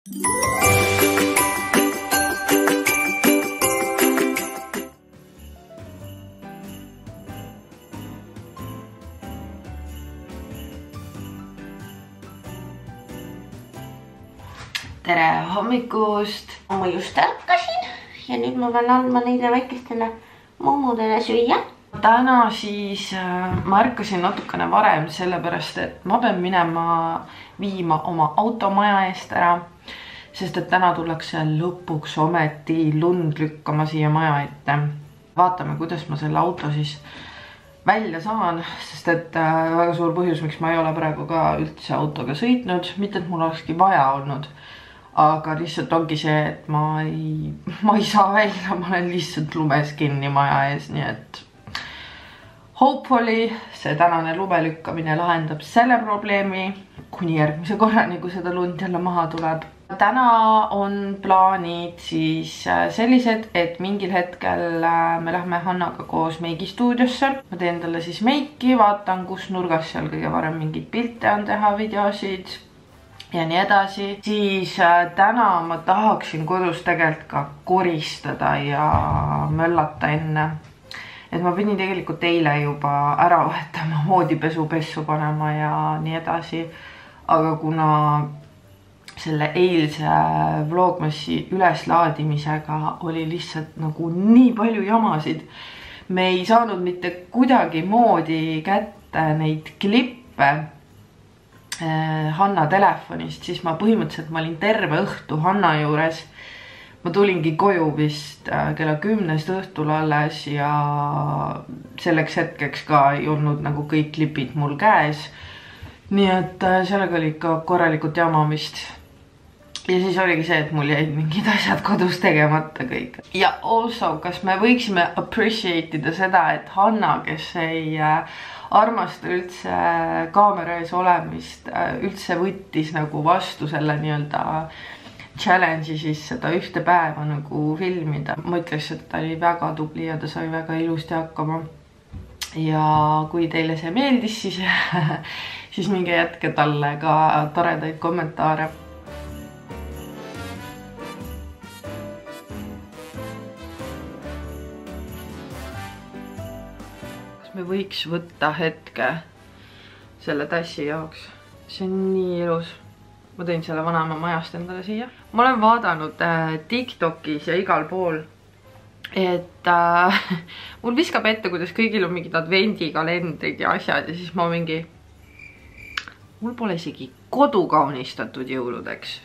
Tere hommikust! Ma just ärkasin ja nüüd ma pean andma neile väikestele mummudele süüa. Täna siis ma ärkasin natukene varem, sellepärast et ma pean minema viima oma auto maja eest ära, sest et täna tullakse lõpuks ometi lund lükkama siia maja ette. Vaatame, kuidas ma selle auto siis välja saan, sest et väga suur põhjus, miks ma ei ole praegu ka üldse autoga sõitnud, mitte et mul olekski vaja olnud. Aga lihtsalt ongi see, et ma ei saa välja, ma olen lihtsalt lumes kinni maja ees, nii et hopefully see tänane lume lükkamine lahendab selle probleemi kuni järgmise korrani, kui seda lund jälle maha tuleb. Täna on plaanid siis sellised, et mingil hetkel me lähme Hannaga koos meigistuudiosse. Ma teen talle siis meiki, vaatan, kus nurgas seal kõige varem mingid pilte on teha, videosid ja nii edasi. Siis täna ma tahaksin kodus tegelikult ka koristada ja möllata enne. Et ma pidin tegelikult eile juba ära vahetama, moodipesu pessu panema ja nii edasi. Aga kuna selle eilse vlogmassi üleslaadimisega oli lihtsalt nagu nii palju jamasid, me ei saanud mitte kuidagi moodi kätte neid klippe Hanna telefonist, siis ma põhimõtteliselt ma olin terve õhtu Hanna juures. Ma tulingi koju vist kella 10 õhtul alles ja selleks hetkeks ka ei olnud nagu kõik klipid mul käes. Nii et sellega oli ikka korralikult jamamist. Ja siis oligi see, et mul jäid mingid asjad kodus tegemata kõik. Ja also, kas me võiksime appreciate ida seda, et Hanna, kes ei armasta üldse kaamera ees olemist, üldse võttis nagu vastu selle nii-öelda challenge'i siis seda ühte päeva nagu filmida. Ma ütleks, et ta oli väga tubli ja ta sai väga ilusti hakkama. Ja kui teile see meeldis, siis minge jätke talle ka toredaid kommentaare. Me võiks võtta hetke selle tassi jaoks. See on nii ilus. Ma tõin selle vanaema majast endale siia. Ma olen vaadanud TikTokis ja igal pool, et mul viskab ette, kuidas kõigil on mingid advendikalendrid ja asjad ja siis mul pole isegi kodu kaunistatud jõuludeks.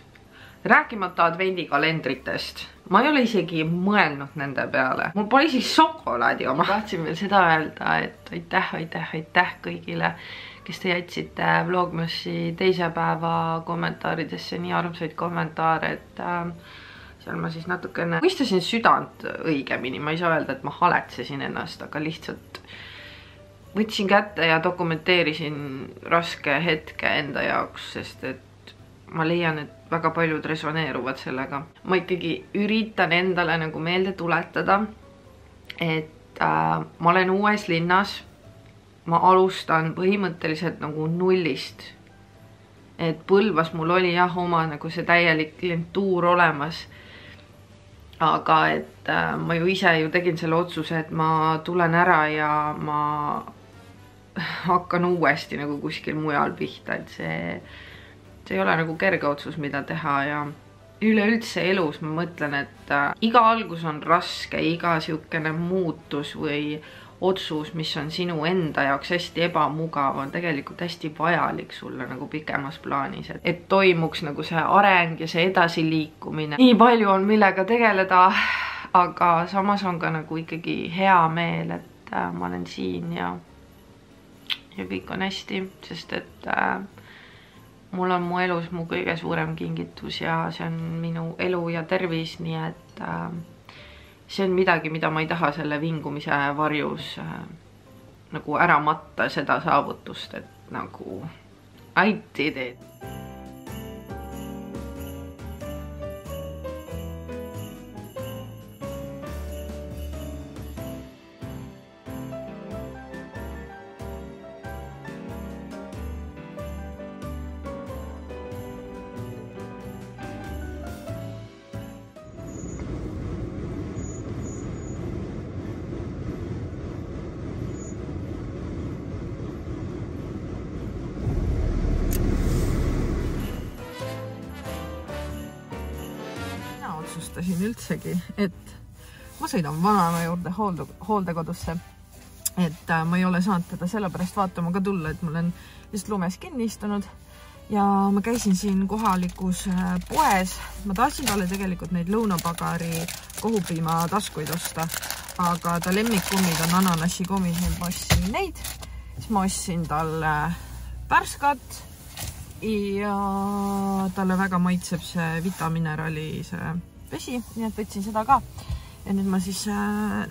Rääkimata advendikalendritest. Ma ei ole isegi mõelnud nende peale. Mul pole isegi šokolaadi oma. Tahtsin veel seda öelda, et aitäh kõigile, kes te jätsite vlogmassi teise päeva kommentaaridesse nii armsaid kommentaare, et seal ma siis natukene mõistasin südant õigemini. Ma ei saa öelda, et ma haletsesin ennast, aga lihtsalt võtsin kätte ja dokumenteerisin raske hetke enda jaoks, sest et ma leian, et väga paljud resoneeruvad sellega. Ma ikkagi üritan endale nagu meelde tuletada, et ma olen uues linnas. Ma alustan põhimõtteliselt nagu nullist. Et Põlvas mul oli jah oma nagu see täielik klientuur olemas. Aga et ma ju ise ju tegin selle otsuse, et ma tulen ära ja ma hakkan uuesti nagu kuskil mujal pihta, et see ei ole nagu kerge otsus, mida teha ja üleüldse elus ma mõtlen, et iga algus on raske, iga siukene muutus või otsus, mis on sinu enda jaoks hästi ebamugav, on tegelikult hästi vajalik sulle nagu pikemas plaanis, et toimuks nagu see areng ja see edasiliikumine. Nii palju on millega tegeleda, aga samas on ka nagu ikkagi hea meel, et ma olen siin ja kõik on hästi, sest et mul on mu elus mu kõige suurem kingitus ja see on minu elu ja tervis, nii et see on midagi, mida ma ei taha selle vingumise varjus nagu ära matta seda saavutust, et nagu I did it. otsustasin üldsegi, et ma sõidan vanaema juurde hooldekodusse. Et ma ei ole saanud teda sellepärast vaatama ka tulla, et mul on just lumes kinni istunud. Ja ma käisin siin kohalikus poes. Ma tahtsin talle tegelikult neid lõunapagari kohupiima taskuid osta, aga ta lemmikkummid on ananassikummid, nüüd ma ostsin neid. Siis ma ostsin talle pärskat ja talle väga maitseb see vitaminerali see vesi, nii et võtsin seda ka. Ja nüüd ma siis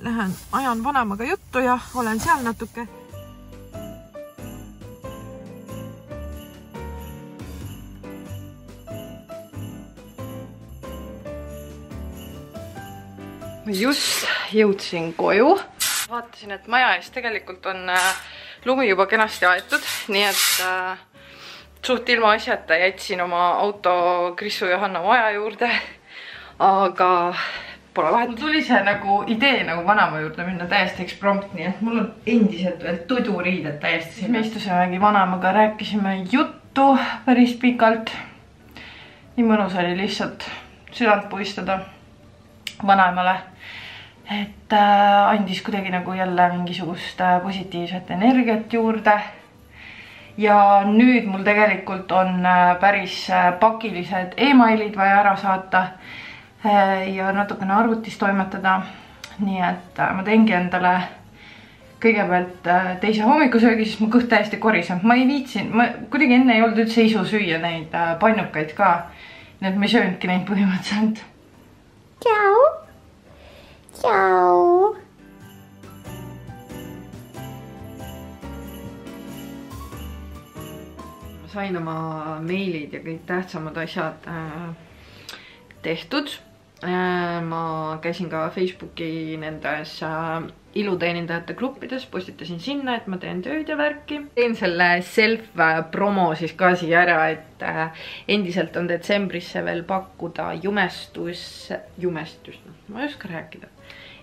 lähen ajan vanemaga juttu ja olen seal natuke. Ma just jõudsin koju. Vaatasin, et maja ees tegelikult on lumi juba kenasti aetud, nii et suht ilma asjata jätsin oma auto Krissu ja Hanna maja juurde, aga pole vahet. Mul tuli see nagu idee nagu vanema juurde minna täiesti eksprompt, nii et mul on endiselt veel tuduriided täiesti siin. Me istusimegi vanemaga, rääkisime juttu päris pikalt. Nii mõnus oli lihtsalt südant puistada vanaemale, et andis kuidagi nagu jälle mingisugust positiivset energiat juurde. Ja nüüd mul tegelikult on päris pakilised emailid vaja ära saata ja natukene arvutis toimetada. Nii et ma teengi endale kõigepealt teise hommikusöögi, siis mu kõht täiesti koriseb. Ma ei viitsin, ma kuidagi enne ei olnud üldse isu süüa neid pannukaid ka. Nii et ma ei söönudki neid põhimõtteliselt. Tšau! Tšau! Ma sain oma meilid ja kõik tähtsamad asjad tehtud. Ma käisin ka Facebooki nendes iluteenindajate gruppides, postitasin sinna, et ma teen tööd ja värki. Teen selle self-promo siis ka siia ära, et endiselt on detsembrisse veel pakkuda jumestus, ma ei oska rääkida.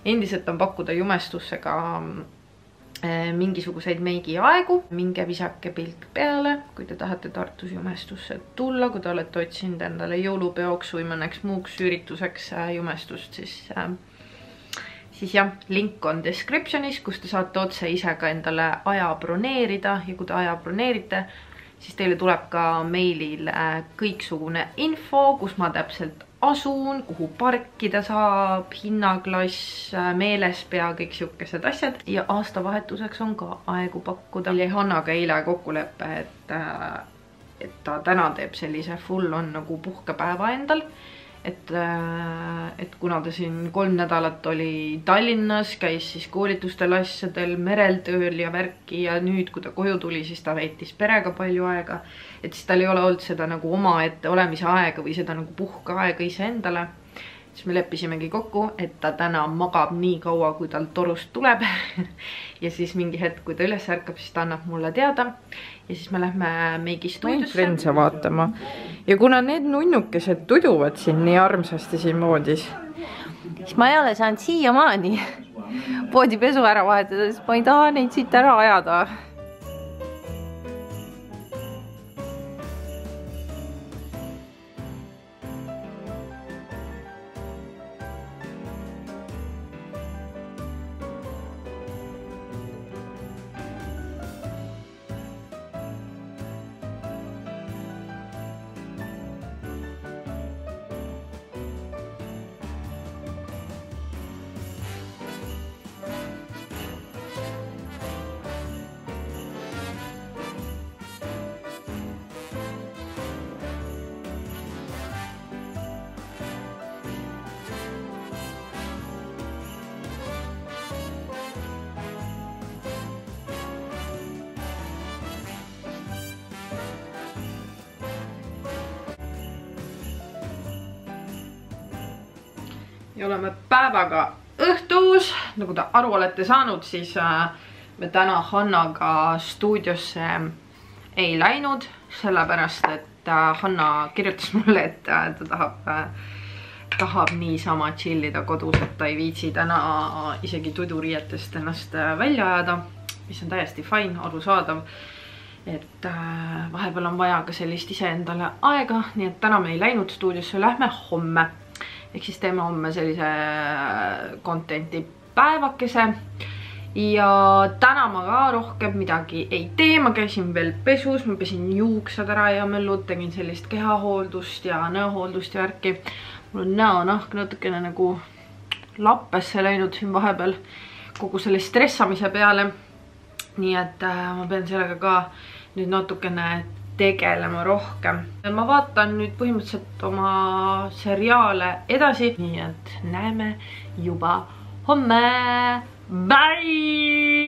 Endiselt on pakkuda jumestussega mingisuguseid meigiaegu. Minge visake pilk peale, kui te tahate Tartus jumestusse tulla, kui te olete otsinud endale jõulupeoks või mõneks muuks ürituseks jumestust, siis jah, link on descriptionis, kus te saate otse ise ka endale aja broneerida ja kui te aja broneerite, siis teile tuleb ka meilil kõiksugune info, kus ma täpselt asun, kuhu parkida saab, hinnaklass, meelespea, kõik siukesed asjad. Ja aastavahetuseks on ka aegu pakkuda. Oli Hannaga eile kokkuleppe, et ta täna teeb sellise full on nagu puhkepäeva endal. Et kuna ta siin 3 nädalat oli Tallinnas, käis siis koolitustel asjadel, merel tööl ja värki ja nüüd, kui ta koju tuli, siis ta veetis perega palju aega. Et siis tal ei ole olnud seda nagu omaette olemise aega või seda nagu puhkeaega ise endale. Siis me leppisimegi kokku, et ta täna magab nii kaua, kui tal torust tuleb. Ja siis mingi hetk, kui ta üles ärkab, siis ta annab mulle teada. Ja siis me lähme meigistuudiosse. Friendse vaatama. Ja kuna need nunnukesed tuduvad siin nii armsasti siin voodis, siis ma ei ole saanud siiamaani voodipesu ära vahetada, sest ma ei taha neid siit ära ajada. Ja oleme päevaga õhtus, nagu te aru olete saanud, siis me täna Hannaga stuudiosse ei läinud, sellepärast et Hanna kirjutas mulle, et ta tahab niisama chillida kodus, et ta ei viitsi täna isegi tuduriietest ennast välja ajada, mis on täiesti fine, arusaadav. Et vahepeal on vaja ka sellist iseendale aega, nii et täna me ei läinud stuudiosse, lähme homme. ehk siis teeme homme sellise contenti päevakese. Ja täna ma ka rohkem midagi ei tee, ma käisin veel pesus, ma pesin juuksed ära ja mõllud, tegin sellist kehahooldust ja näohooldust ja värki. Mul on näonahk natukene nagu lappesse läinud siin vahepeal kogu selle stressamise peale. Nii et ma pean sellega ka nüüd natukene tegelema rohkem. Ma vaatan nüüd põhimõtteliselt oma seriaale edasi, nii et näeme juba homme. Bye!